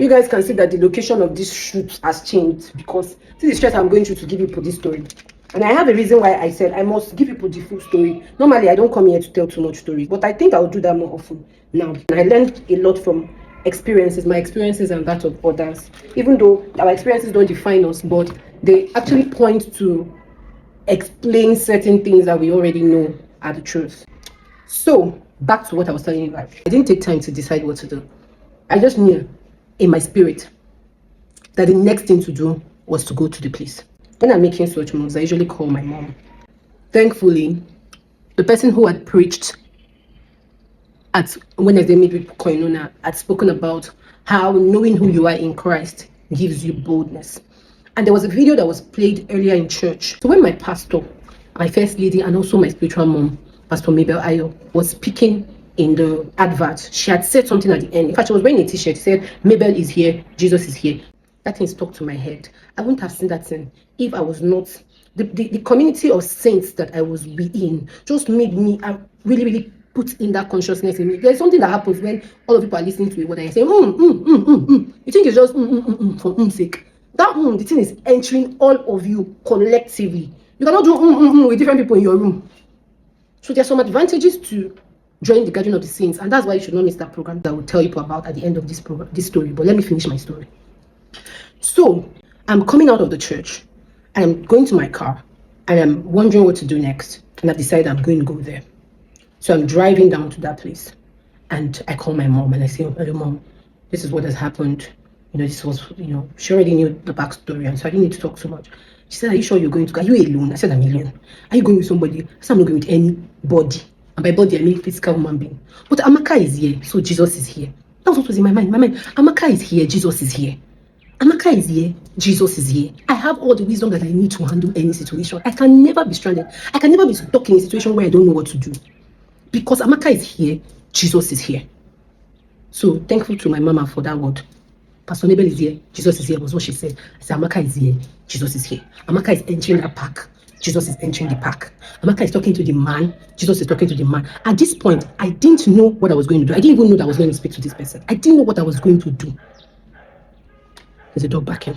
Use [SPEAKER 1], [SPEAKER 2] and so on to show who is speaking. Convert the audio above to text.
[SPEAKER 1] You guys can see that the location of this shoot has changed because this is stress I'm going through to give people this story. And I have a reason why I said I must give people the full story. Normally, I don't come here to tell too much stories, but I think I'll do that more often now. And I learned a lot from experiences, my experiences and that of others. Even though our experiences don't define us, but they actually point to explain certain things that we already know are the truth. So, back to what I was telling you guys. I didn't take time to decide what to do. I just knew in my spirit that the next thing to do was to go to the place. When I'm making such moves, I usually call my mom. Thankfully, the person who had preached at Wednesday Midweek Koinonia had spoken about how knowing who you are in Christ gives you boldness. And there was a video that was played earlier in church. So when my pastor, my first lady, and also my spiritual mom, Pastor Mabel Ayo, was speaking in the advert, she had said something at the end. In fact, she was wearing a t-shirt. She said, Mabel is here, Jesus is here. That thing stuck to my head. I wouldn't have seen that thing if I was not. The community of saints that I was within just made me really put in that consciousness in me. There's something that happens when all of people are listening to it, what I say, You think it's just for sake. That the thing is entering all of you collectively. You cannot do with different people in your room. So there's some advantages to join the Gathering of the Saints, and that's why you should not miss that program that I will tell you about at the end of this story. But let me finish my story. So I'm coming out of the church and I'm going to my car and I'm wondering what to do next. And I've decided I'm going to go there. So I'm driving down to that place and I call my mom and I say, hello mom, this is what has happened. This was, she already knew the backstory, and so I didn't need to talk so much. She said, are you sure you're going to go? Are you alone? I said, I'm alone. Are you going with somebody? I said, I'm not going with anybody. And by body, I mean physical human being. But Amaka is here, so Jesus is here. That was what was in my mind. Amaka is here, Jesus is here. Amaka is here, Jesus is here. I have all the wisdom that I need to handle any situation. I can never be stranded. I can never be stuck in a situation where I don't know what to do. Because Amaka is here, Jesus is here. So thankful to my mama for that word. Pastor Mabel is here, Jesus is here, was what she said. I said, Amaka is here, Jesus is here. Amaka is entering that park, Jesus is entering the park. Amaka is talking to the man, Jesus is talking to the man. At this point, I didn't know what I was going to do. I didn't even know that I was going to speak to this person. I didn't know what I was going to do. There's a dog barking.